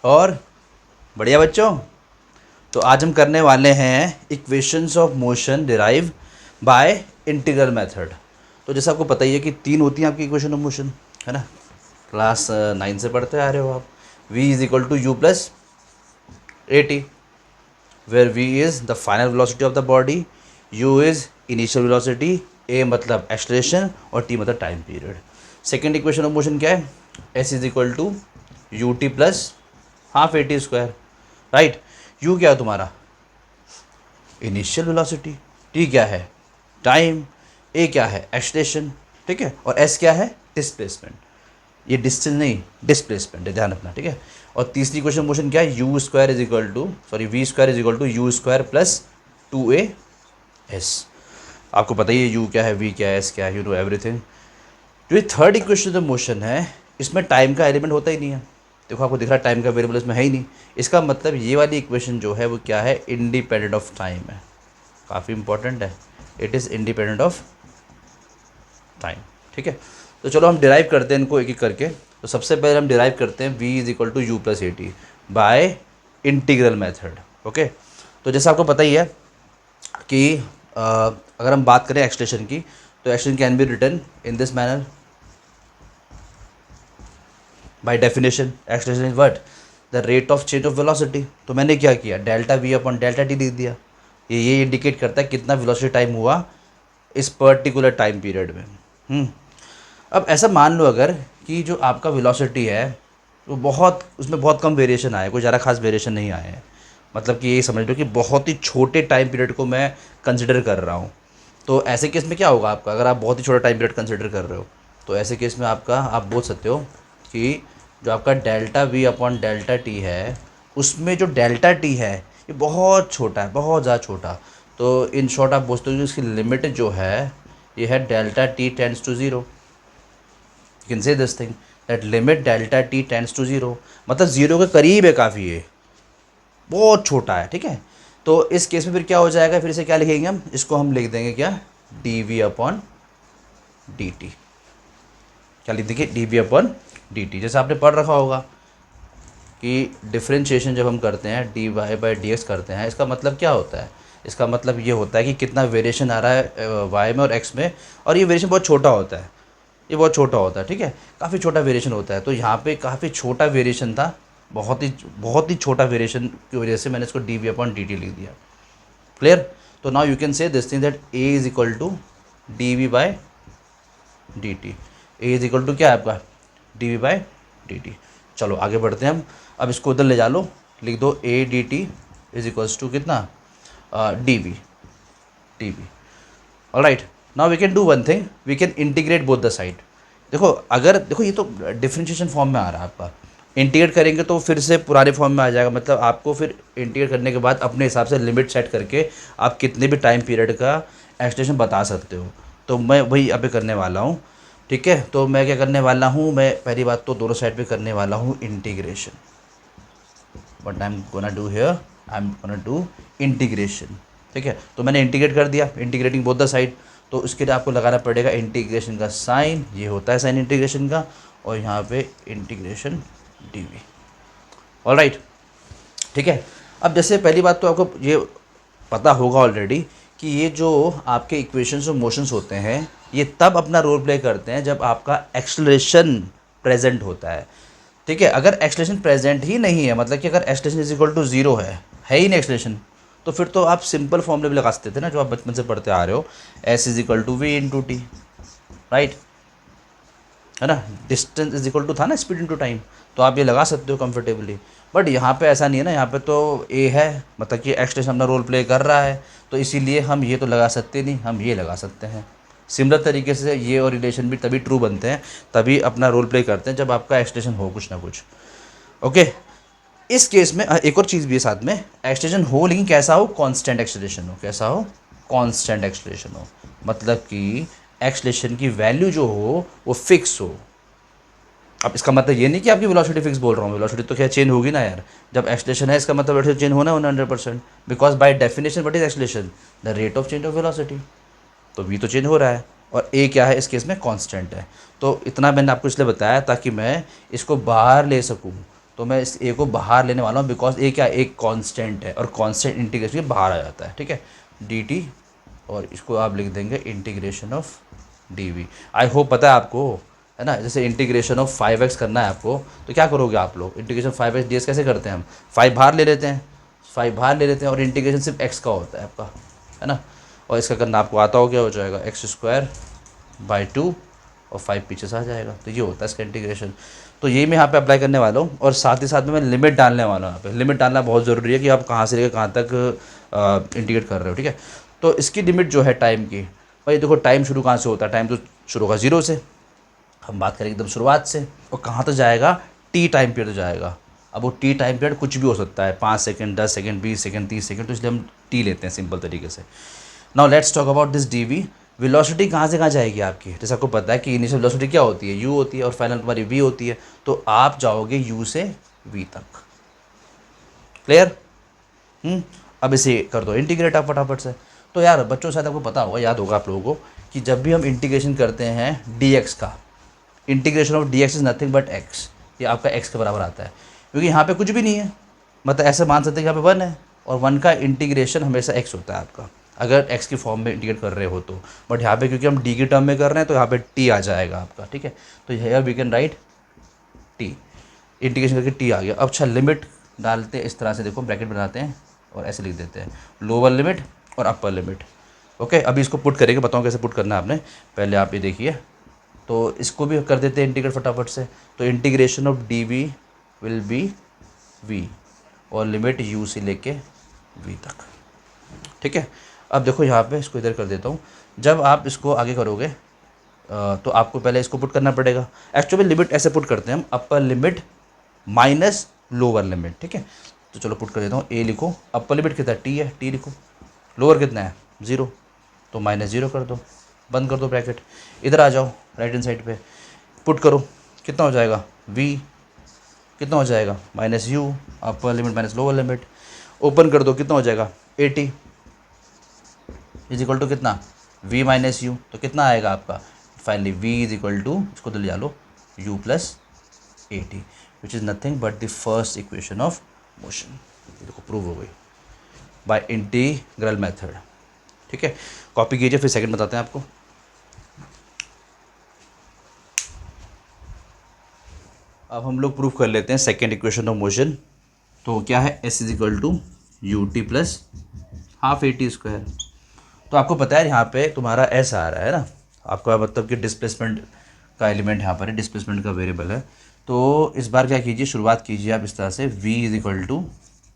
और बढ़िया बच्चों, तो आज हम करने वाले हैं equations of motion derive by integral method. तो जैसा आपको पता ही है कि तीन होती हैं आपकी इक्वेशन ऑफ मोशन, है ना। क्लास 9 से पढ़ते आ रहे हो आप। v is equal to u plus a t, where v is the final velocity of the body, u is initial velocity, a मतलब एक्सलेशन और t मतलब time period. Second equation of motion क्या है? s is equal to u t plus half a t square, right. u क्या है तुम्हारा? Initial velocity, t क्या है? टाइम, a क्या है? एक्सलेशन, ठीक है, और s क्या है? डिस्प्लेसमेंट। ये डिस्टेंस नहीं, डिस्प्लेसमेंट है, ध्यान रखना, ठीक है। और तीसरी क्वेश्चन मोशन क्या है? U square is equal to v square is equal to u square plus 2a s। आपको पता ही है u क्या है, v क्या है, s क्या है, यू नो एवरीथिंग। जो ये थर्ड इक्वेशन ऑफ मोशन है, इसमें टाइम का एलिमेंट होता ही नहीं है। देखो आपको दिख रहा है टाइम का वेरिएबल इसमें है ही नहीं। इसका मतलब ये वाली इक्वेशन जो है वो क्या है? इंडिपेंडेंट ऑफ टाइम है। काफ़ी इंपॉर्टेंट है, it is independent of time, ठीक है। तो चलो हम डिराइव करते हैं इनको एक एक करके। तो सबसे पहले हम डिराइव करते हैं v is equal to u plus a t by integral method, okay. तो जैसा आपको पता ही है कि अगर हम बात करें एक्सलेशन की, तो acceleration can be written in this manner. By definition acceleration is what? The rate of change of velocity. तो मैंने क्या किया? Delta v upon delta t लिख दिया। ये इंडिकेट करता है कितना वेलोसिटी टाइम हुआ इस पर्टिकुलर टाइम पीरियड में। अब ऐसा मान लो अगर कि जो आपका वेलोसिटी है वो बहुत, उसमें बहुत कम वेरिएशन आया, कोई ज़्यादा खास वेरिएशन नहीं आए हैं। मतलब कि ये समझ लो कि बहुत ही छोटे टाइम पीरियड को मैं कंसिडर कर रहा हूँ। तो ऐसे केस में क्या होगा आपका? अगर आप बहुत ही छोटा टाइम पीरियड कंसिडर कर रहे हो तो ऐसे केस में आपका, आप बोल सकते हो कि जो आपका delta v upon delta T है, उसमें जो डेल्टा टी है ये बहुत छोटा है, बहुत ज़्यादा छोटा। तो इन शॉर्ट आप बोलते हो कि इसकी लिमिट जो है ये है delta t tends to zero. You can say this thing that limit delta t tends to zero, मतलब ज़ीरो के करीब है काफ़ी, ये बहुत छोटा है, ठीक है। तो इस केस में फिर क्या हो जाएगा? फिर से क्या लिखेंगे हम? इसको हम लिख देंगे क्या? D v upon d t. क्या लिख देंगे? D v upon d t. जैसे आपने पढ़ रखा होगा कि डिफ्रेंशिएशन जब हम करते हैं d y by d x करते हैं, इसका मतलब क्या होता है? इसका मतलब ये होता है कि कितना वेरिएशन आ रहा है वाई में और एक्स में, और ये वेरिएशन बहुत छोटा होता है, ये बहुत छोटा होता है, ठीक है, काफ़ी छोटा वेरिएशन होता है। तो यहाँ पे काफ़ी छोटा वेरिएशन था, बहुत ही छोटा वेरिएशन की वजह से मैंने इसको d v upon d t लिख दिया। क्लियर? तो now you can say this thing that a is equal to d v by d t. A is equal to क्या है आपका? D v by d t. चलो आगे बढ़ते हैं हम। अब इसको उधर ले जा लो, लिख दो a d t is equals to कितना? D v d v. Alright, now we can do one thing, we can integrate both the side. देखो अगर, देखो ये तो डिफरेंशिएशन फॉर्म में आ रहा है आपका, इंटीग्रेट करेंगे तो फिर से पुराने फॉर्म में आ जाएगा। मतलब आपको फिर इंटीग्रेट करने के बाद अपने हिसाब से लिमिट सेट करके आप कितने भी टाइम पीरियड का एक्सटेंशन बता सकते हो। तो मैं वही अभी करने वाला हूँ, ठीक है। तो मैं क्या करने वाला हूँ? मैं पहली बात तो दोनों साइड पे करने वाला हूँ integration. What I am gonna do here, I am gonna do integration, ठीक है। तो मैंने इंटीग्रेट कर दिया, इंटीग्रेटिंग बोथ द साइड। तो इसके लिए आपको लगाना पड़ेगा इंटीग्रेशन का साइन, ये होता है साइन इंटीग्रेशन का, और यहाँ पे integration d v. All right, ठीक है। अब जैसे पहली बात तो आपको ये पता होगा ऑलरेडी कि ये जो आपके इक्वेशंस और मोशंस होते हैं ये तब अपना रोल प्ले करते हैं जब आपका एक्सलेशन प्रेजेंट होता है, ठीक है। अगर एक्सलेशन प्रेजेंट ही नहीं है, मतलब कि अगर acceleration is equal to zero है ही नहीं एक्सलेशन, तो फिर तो आप सिंपल फॉर्मूले भी लगा सकते थे ना, जो आप बचपन से पढ़ते आ रहे हो, s is equal to v into t, right, है ना। डिस्टेंस इज इक्वल टू था ना स्पीड इंटू टाइम, तो आप ये लगा सकते हो कंफर्टेबली। बट यहाँ पे ऐसा नहीं है ना, यहाँ पे तो ए है, मतलब कि एक्सलेशन अपना रोल प्ले कर रहा है, तो इसीलिए हम ये तो लगा सकते नहीं, हम ये लगा सकते हैं। सिमिलर तरीके से ये और रिलेशन भी तभी ट्रू बनते हैं, तभी अपना रोल प्ले करते हैं जब आपका एक्सटेंशन हो कुछ ना कुछ, ओके। इस केस में एक और चीज़ भी है साथ में, एक्सटेंशन हो लेकिन कैसा हो? कांस्टेंट एक्सलेशन हो। कैसा हो? कांस्टेंट एक्सलेशन हो, मतलब कि एक्सलेशन की वैल्यू जो हो वो फिक्स हो। अब इसका मतलब ये नहीं कि आपकी वेलोसिटी फिक्स बोल रहा हूँ, वेलोसिटी तो क्या चेंज होगी ना यार। जब एक्सलेशन है इसका मतलब वेलोसिटी चेंज होना है 100%, because by definition what is acceleration? The rate of change of velocity. तो v तो चेंज हो रहा है, और a क्या है? इस केस में कांस्टेंट है। तो इतना मैंने आपको इसलिए बताया ताकि मैं इसको बाहर ले सकूँ, तो मैं इस ए को बाहर लेने वाला हूँ, बिकॉज ए क्या एक कांस्टेंट है और कांस्टेंट इंटीग्रेशन के बाहर आ जाता है, ठीक है, डी टी, और इसको आप लिख देंगे integration of d v. I hope पता है आपको, है ना, जैसे इंटीग्रेशन ऑफ 5x करना है आपको, तो क्या करोगे आप लोग, इंटीग्रेशन 5x ds कैसे करते हैं हम, 5 बाहर ले लेते हैं, 5 बाहर ले लेते हैं, और इंटीग्रेशन सिर्फ x का होता है आपका, है ना, और इसका करना आपको आता हो, क्या हो जाएगा x²/2 और 5 पीछे से आ जाएगा, तो ये होता है इसका इंटीग्रेशन। तो ये मैं यहाँ पे अप्लाई करने वाला हूँ, और साथ ही साथ में मैं लिमिट डालने वाला हूँ। यहाँ पे लिमिट डालना बहुत ज़रूरी है कि आप कहाँ से लेकर कहाँ तक इंटीग्रेट कर रहे हो, ठीक है। तो इसकी लिमिट जो है टाइम की, भाई देखो टाइम शुरू कहाँ से होता है, टाइम तो शुरू होगा 0 से, हम बात करें एकदम शुरुआत से, और कहाँ तक जाएगा, टी टाइम पीरियड जाएगा। अब वो टी टाइम पीरियड कुछ भी हो सकता है, 5 सेकंड, 10 सेकंड, 20 सेकंड, 30 सेकंड, तो इसलिए हम टी लेते हैं सिंपल तरीके से। Now let's talk about this d v. Velocity कहाँ से कहाँ जाएगी आपकी, जैसे आपको पता है कि इनिशियल वेलोसिटी क्या होती है, यू होती है, और फाइनल तुम्हारी वी होती है, तो आप जाओगे यू से वी तक। क्लियर? अब इसे कर दो इंटीग्रेट आप फटाफट से। तो यार बच्चों शायद आपको पता होगा, याद होगा आप लोगों को, कि जब भी हम इंटीग्रेशन करते हैं डी एक्स का, integration of d x is nothing but x, ये आपका एक्स के बराबर आता है, क्योंकि यहाँ पे कुछ भी नहीं है, मतलब ऐसे मान सकते हैं कि यहाँ पे 1 है, और 1 का इंटीग्रेशन हमेशा एक्स होता है आपका, अगर एक्स की फॉर्म में इंटीग्रेट कर रहे हो तो। बट यहाँ पे क्योंकि हम डी की टर्म में कर रहे हैं, तो यहाँ पे टी आ जाएगा आपका, ठीक है। तो here we can write t, integration करके टी आ गया। अब अच्छा लिमिट डालते हैं इस तरह से, देखो ब्रैकेट बनाते हैं और ऐसे लिख देते हैं, लोअर लिमिट और अपर लिमिट। ओके, अभी इसको पुट करेंगे, बताऊँ कैसे पुट करना है आपने, पहले आप ये देखिए। तो इसको भी कर देते हैं इंटीग्रेट फटाफट से। तो integration of d v will be v, और लिमिट यू से लेके वी तक, ठीक है। अब देखो यहाँ पे इसको इधर कर देता हूँ। जब आप इसको आगे करोगे तो आपको पहले इसको पुट करना पड़ेगा। एक्चुअली लिमिट ऐसे पुट करते हैं हम, अपर लिमिट माइनस लोअर लिमिट, ठीक है। तो चलो पुट कर देता हूँ, ए लिखो, अपर लिमिट कितना टी है, टी लिखो, लोअर कितना है 0, तो -0 कर दो, बंद कर दो ब्रैकेट। इधर आ जाओ राइट हैंड साइड पे, पुट करो, कितना हो जाएगा v, कितना हो जाएगा -u, upper limit minus lower limit, open कर दो, कितना हो जाएगा 80 इज इक्वल टू कितना v माइनस यू, तो कितना आएगा आपका finally v is equal to, इसको तो ले जा लो, u plus 80, which is nothing but the first equation of motion. देखो प्रूव हो गई बाय इंटीग्रल मेथड, ठीक है। कॉपी कीजिए, फिर सेकंड बताते हैं आपको। अब हम लोग प्रूफ कर लेते हैं सेकेंड इक्वेशन ऑफ मोशन। तो क्या है, s is equal to u t plus half a t square. तो आपको पता है यहाँ पे तुम्हारा s आ रहा है ना, आपका मतलब कि डिस्प्लेसमेंट का एलिमेंट यहाँ पर है, डिस्प्लेसमेंट का वेरिएबल है। तो इस बार क्या कीजिए, शुरुआत कीजिए आप इस तरह से, v is equal to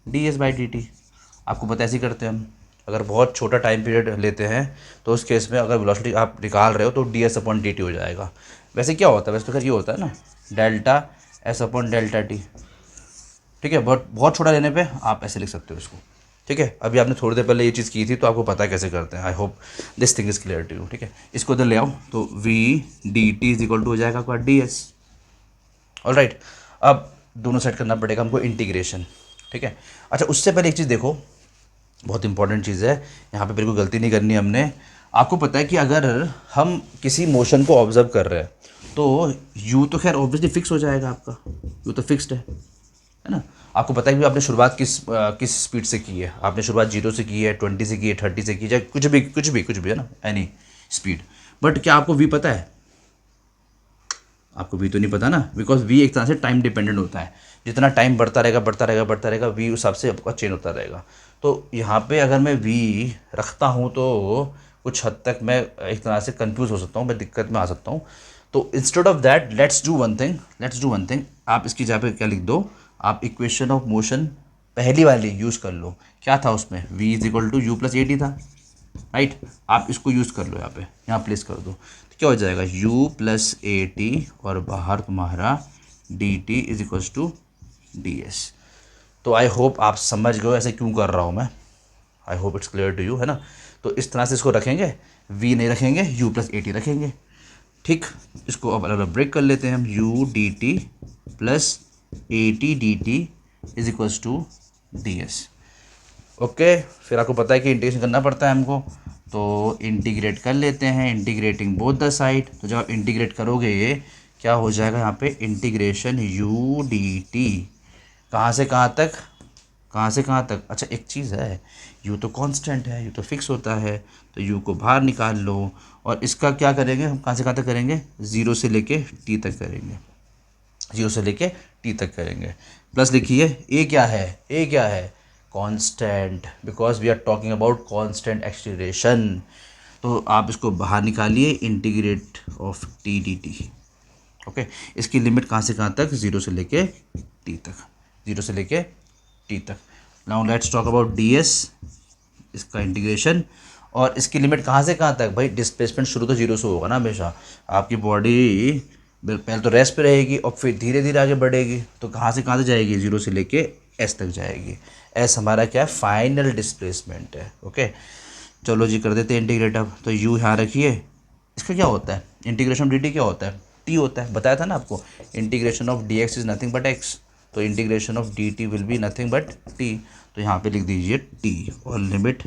d s by d t. आपको पता ऐसे ही करते हैं हम, अगर बहुत छोटा टाइम पीरियड लेते हैं तो उस केस में अगर वेलोसिटी आप निकाल रहे हो तो D S upon d T हो जाएगा। वैसे क्या होता है, वैसे तो खैर ये होता है ना, delta S upon delta T, ठीक है। बट बहुत छोटा लेने पे आप ऐसे लिख सकते हो इसको, ठीक है। अभी आपने थोड़ी देर पहले ये चीज़ की थी, तो आपको पता है कैसे करते हैं। I hope this thing is clear to you, ठीक है। इसको इधर ले आओ, तो v d t is equal to हो जाएगा आपका डी एस। ऑल राइट, अब दोनों सेट करना पड़ेगा हमको इंटीग्रेशन, ठीक है। अच्छा, उससे पहले एक चीज़ देखो, बहुत इंपॉर्टेंट चीज़ है, यहाँ पे बिल्कुल गलती नहीं करनी हमने। आपको पता है कि अगर हम किसी मोशन को ऑब्जर्व कर रहे हैं तो यू तो खैर ऑब्वियसली फिक्स हो जाएगा आपका, यू तो फिक्स्ड है ना। आपको पता है कि आपने शुरुआत किस स्पीड से की है, आपने शुरुआत 0 से की है, 20 से की है, 30 से की है, चाहे कुछ भी है ना, एनी स्पीड। बट क्या आपको वी पता है, आपको वी तो नहीं पता ना, बिकॉज वी एक तरह से टाइम डिपेंडेंट होता है, जितना टाइम बढ़ता रहेगा वी उस हिसाब से आपका चेंज होता रहेगा। तो यहाँ पे अगर मैं वी रखता हूँ तो कुछ हद तक मैं एक तरह से कंफ्यूज हो सकता हूँ, मैं दिक्कत में आ सकता हूँ। तो instead of that let's do one thing, आप इसकी जगह पे क्या लिख दो, आप इक्वेशन ऑफ मोशन पहली वाली यूज़ कर लो। क्या था उसमें, v is equal to u plus a t था, राइट। आप इसको यूज़ कर लो, यहाँ प्लेस कर दो, तो क्या हो जाएगा u प्लस ए टी, और बाहर तुम्हारा d t is equals to d s. तो आई होप आप समझ गए ऐसे क्यों कर रहा हूँ मैं, I hope it's clear to you, है ना। तो इस तरह से इसको रखेंगे, v नहीं रखेंगे, u प्लस ए टी रखेंगे, ठीक। इसको अब अलग अलग ब्रेक कर लेते हैं हम, u d t plus a t d t is equals to d s. Okay, फिर आपको पता है कि इंटीग्रेशन करना पड़ता है हमको, तो इंटीग्रेट कर लेते हैं, इंटीग्रेटिंग बोथ द साइड। तो जब आप इंटीग्रेट करोगे ये क्या हो जाएगा यहाँ पे, इंटीग्रेशन u डी टी कहाँ से कहाँ तक, कहाँ से कहाँ तक। अच्छा एक चीज़ है, यू तो कांस्टेंट है, यू तो फिक्स होता है, तो यू को बाहर निकाल लो। और इसका क्या करेंगे हम, कहाँ से कहाँ तक करेंगे, ज़ीरो से लेके टी तक करेंगे, जीरो से लेके टी तक करेंगे। प्लस लिखिए ए क्या है, ए क्या है, constant, because we are talking about constant acceleration. तो आप इसको बाहर निकालिए, integrate of t d t. Okay, इसकी लिमिट कहाँ से कहाँ तक, ज़ीरो से लेके टी तक, ज़ीरो से लेके टी तक। Now let's talk about D S, इसका इंटीग्रेशन। और इसकी लिमिट कहाँ से कहाँ तक, भाई डिस्प्लेसमेंट शुरू तो जीरो से होगा ना हमेशा, आपकी बॉडी पहले तो रेस्ट पे रहेगी और फिर धीरे धीरे आगे बढ़ेगी, तो कहाँ से कहाँ तक जाएगी, जीरो से लेके एस तक जाएगी। एस हमारा क्या है, फाइनल डिस्प्लेसमेंट है। ओके चलो जी कर देते हैं इंटीग्रेट अब। तो यू यहाँ रखिए, इसका क्या होता है, इंटीग्रेशन ऑफ डी टी क्या होता है, टी होता है, बताया था ना आपको, integration of d x is nothing but x, तो integration of d t will be nothing but t. तो यहाँ पे लिख दीजिए टी और limit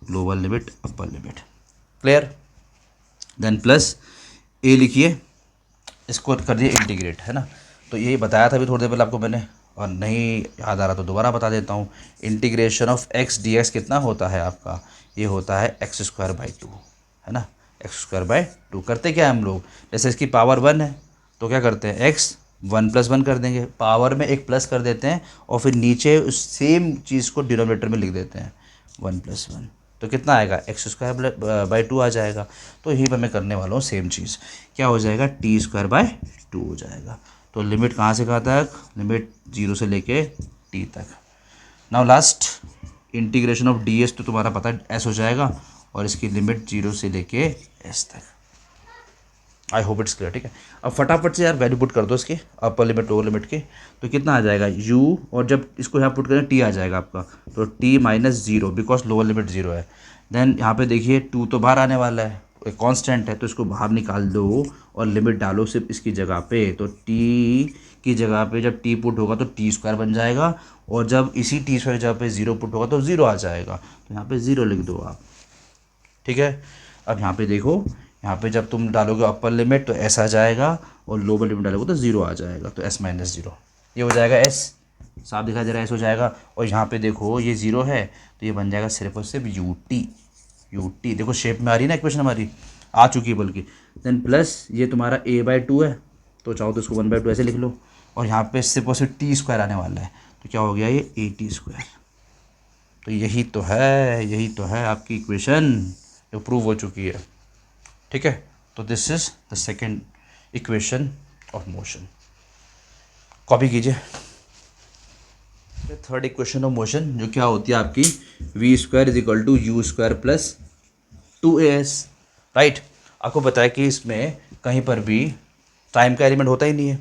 lower limit upper limit, clear. Then plus a लिखिए, इसको कर दिए इंटीग्रेट, है ना। तो यही बताया था अभी थोड़ी देर पहले आपको मैंने, और नहीं याद आ रहा तो दोबारा बता देता हूँ। Integration of x D x कितना होता है आपका, ये होता है एक्स स्क्वायर बाई टू, है ना, एक्स स्क्वायर बाई टू। करते क्या है हम लोग, जैसे इसकी पावर वन है तो क्या करते हैं, एक्स वन प्लस वन कर देंगे, पावर में एक प्लस कर देते हैं और फिर नीचे उस सेम चीज़ को डिनोमिनेटर में लिख देते हैं, वन प्लस वन, तो कितना आएगा, एक्स स्क्वायर बाई टू आ जाएगा। तो यही पर मैं करने वाला हूँ सेम चीज़, क्या हो जाएगा, टी स्क्वायर बाय टू हो जाएगा। तो लिमिट कहाँ से कहाँ तक, लिमिट जीरो से लेके टी तक। Now last integration of D s, तो तुम्हारा पता है एस हो जाएगा, और इसकी लिमिट जीरो से लेके एस तक। आई होप इट्स क्लियर, ठीक है। अब फटाफट से यार वैल्यू पुट कर दो इसकी, अपर लिमिट लोअर लिमिट की, तो कितना आ जाएगा u, और जब इसको यहाँ पुट करें टी आ जाएगा आपका, तो t minus zero, because lower limit zero है। देन यहाँ पे देखिए टू तो बाहर आने वाला है, एक कांस्टेंट है तो इसको बाहर निकाल दो और लिमिट डालो सिर्फ इसकी जगह पे, तो t की जगह पे जब t पुट होगा तो टी स्क्वायर बन जाएगा, और जब इसी टी स्क्वायर की जगह पे जीरो पुट होगा तो जीरो आ जाएगा, तो यहाँ पे ज़ीरो लिख दो आप, ठीक है। अब यहाँ पे देखो, यहाँ पे जब तुम डालोगे अपर लिमिट तो एस आ जाएगा, और लोअर लिमिट डालोगे तो ज़ीरो आ जाएगा, तो एस माइनस ज़ीरो, ये हो जाएगा एस, साफ दिखाई दे रहा है एस हो जाएगा। और यहाँ पे देखो ये ज़ीरो है तो ये बन जाएगा सिर्फ और सिर्फ यू टी, यू टी देखो शेप में आ रही है ना, इक्वेशन हमारी आ चुकी है बल्कि। देन प्लस ये तुम्हारा ए बाई टू है, तो चाहो तो इसको वन बाई टू ऐसे लिख लो, और यहाँ पे सिर्फ और सिर्फ टी स्क्वायर आने वाला है, तो क्या हो गया ये ए टी स्क्वायर। तो यही तो है, यही तो है आपकी इक्वेशन जो प्रूव हो चुकी है, ठीक है। तो this is the second equation of motion, copy कीजिए। थर्ड इक्वेशन ऑफ मोशन जो क्या होती है आपकी, v square is equal to u square plus two a s, right. आपको पता है कि इसमें कहीं पर भी टाइम का एलिमेंट होता ही नहीं है,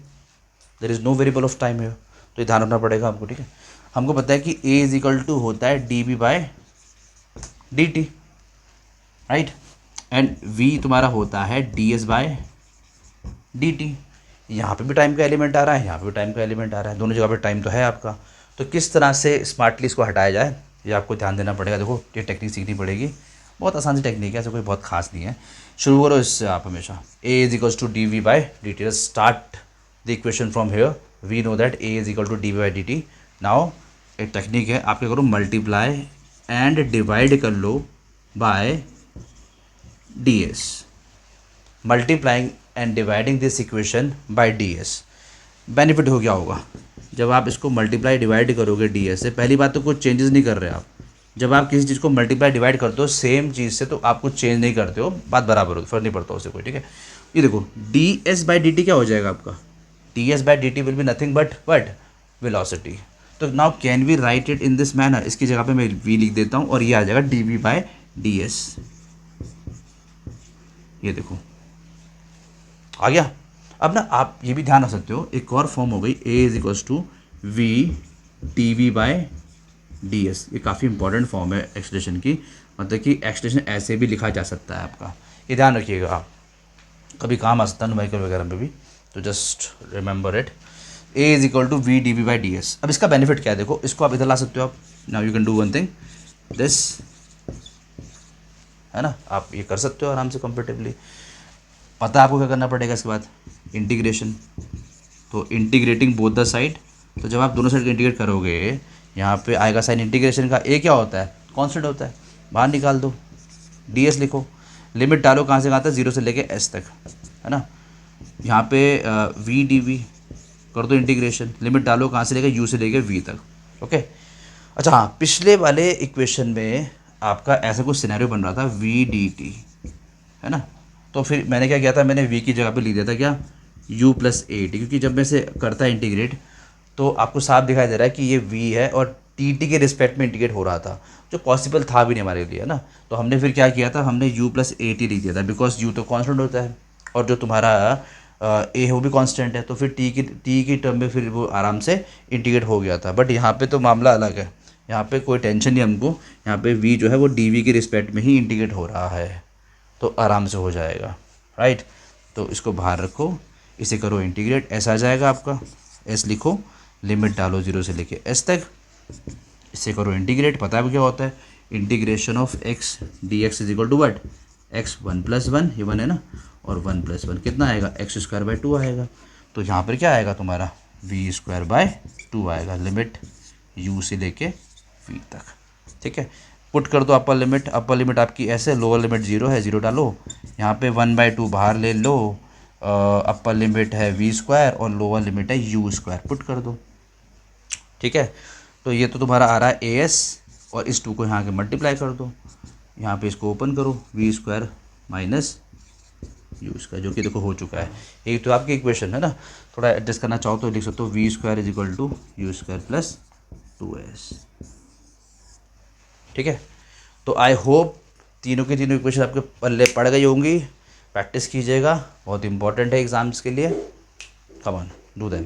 there is no variable of time है, तो ये ध्यान रखना पड़ेगा आपको, ठीक है। हमको पता है कि ए इज इक्वल टू होता है d b by d t, right, and v तुम्हारा होता है d s by d t. यहाँ पे भी टाइम का एलिमेंट आ रहा है, यहाँ पे भी टाइम का एलिमेंट आ रहा है, दोनों जगह पे टाइम तो है आपका। तो किस तरह से स्मार्टली इसको हटाया जाए, ये आपको ध्यान देना पड़ेगा। देखो ये टेक्निक सीखनी पड़ेगी, बहुत आसान सी टेक्निक है, ऐसा कोई बहुत खास नहीं है। शुरू करो इससे आप हमेशा, a is equals to d v by d t, start the equation from here, we know that a is equal to d v by d t. Now एक टेक्निक है, आप क्या करो, मल्टीप्लाई एंड डिवाइड कर लो by d s, multiplying and dividing this equation by d s. Benefit हो क्या होगा, जब आप इसको मल्टीप्लाई डिवाइड करोगे डी एस से, पहली बात तो कुछ चेंजेस नहीं कर रहे आप, जब आप किसी चीज़ को मल्टीप्लाई डिवाइड करते हो सेम चीज़ से तो आप कुछ चेंज नहीं करते हो, बात बराबर हो, फर्क नहीं पड़ता उससे कोई, ठीक है। ये देखो d s by d t क्या हो जाएगा आपका, d s by d t will be nothing but velocity. तो now can we write it in this manner, इसकी जगह पे मैं वी लिख देता हूँ और ये आ जाएगा d v by d s, ये देखो आ गया। अब ना आप ये भी ध्यान रख सकते हो, एक और फॉर्म हो गई, a is equals to v d v by d s, ये काफ़ी इंपॉर्टेंट फॉर्म है एक्सप्रेशन की, मतलब कि एक्सप्रेशन ऐसे भी लिखा जा सकता है आपका, ये ध्यान रखिएगा आप, कभी काम आ सकता है न्यूमेरिकल वगैरह में भी, तो just remember it. A is equal to v d v by d s. अब इसका बेनिफिट क्या है, देखो इसको आप इधर ला सकते हो आप, now you can do one thing this, है ना, आप ये कर सकते हो आराम से कंफर्टेबली। पता है आपको क्या करना पड़ेगा इसके बाद, इंटीग्रेशन, तो इंटीग्रेटिंग बोथ द साइड तो जब आप दोनों साइड इंटीग्रेट करोगे यहाँ पे आएगा साइन इंटीग्रेशन का, ए क्या होता है, कांस्टेंट होता है, बाहर निकाल दो, ds लिखो, लिमिट डालो कहाँ से कहाँ तक, 0 से लेके s तक, है ना। यहाँ पे v dv कर दो इंटीग्रेशन, लिमिट डालो कहाँ से लेके u से लेके v तक, ओके। अच्छा हाँ, पिछले वाले इक्वेशन में आपका ऐसा कुछ सिनेरियो बन रहा था v dt, है ना। तो फिर मैंने क्या किया था, मैंने v की जगह पे लिख दिया था क्या, u प्लस ए टी, क्योंकि जब मैं इसे करता इंटीग्रेट तो आपको साफ दिखाई दे रहा है कि ये v है और टी के रिस्पेक्ट में इंटीग्रेट हो रहा था, जो पॉसिबल था भी नहीं हमारे लिए, है ना। तो हमने फिर क्या किया था, हमने u प्लस ए टी लिख दिया था, बिकॉज u तो कांस्टेंट होता है और जो तुम्हारा ए है वो भी कांस्टेंट है, तो फिर टी की टर्म में फिर वो आराम से इंटीग्रेट हो गया था। बट यहाँ पे तो मामला अलग है, यहाँ पे कोई टेंशन नहीं हमको, यहाँ पे v जो है वो dv के रिस्पेक्ट में ही इंटीग्रेट हो रहा है, तो आराम से हो जाएगा, राइट। तो इसको बाहर रखो, इसे करो इंटीग्रेट, ऐसा आ जाएगा आपका, s लिखो, लिमिट डालो 0 से लेके s तक, इसे करो इंटीग्रेट, पता है क्या होता है, integration of x dx is equal to what, x 1 plus 1, ये 1 है ना, और 1 प्लस 1 कितना आएगा, एक्स स्क्वायर बाई 2 आएगा। तो यहाँ पर क्या आएगा तुम्हारा, v स्क्वायर बाय 2 आएगा, लिमिट u से लेके v तक, ठीक है। पुट कर दो अपर लिमिट आपकी ऐसे, लोअर लिमिट 0 है, 0 डालो, यहाँ पे 1/2 बाहर ले लो, अपर लिमिट है v स्क्वायर और लोअर लिमिट है u स्क्वायर, पुट कर दो, ठीक है। तो ये तो तुम्हारा आ रहा है as, और इस 2 को यहाँ के मल्टीप्लाई कर दो, यहाँ पे इसको ओपन करो, v square minus u square, जो कि देखो हो चुका है। एक तो आपकी इक्वेशन है ना, थोड़ा एडजस्ट करना चाहो तो लिख सकते हो v square is equal to u square plus 2s, ठीक है। तो आई होप तीनों की तीनों इक्वेशन आपके पल्ले पड़ गई होंगी, प्रैक्टिस कीजिएगा, बहुत इंपॉर्टेंट है एग्जाम्स के लिए, कम ऑन डू देम।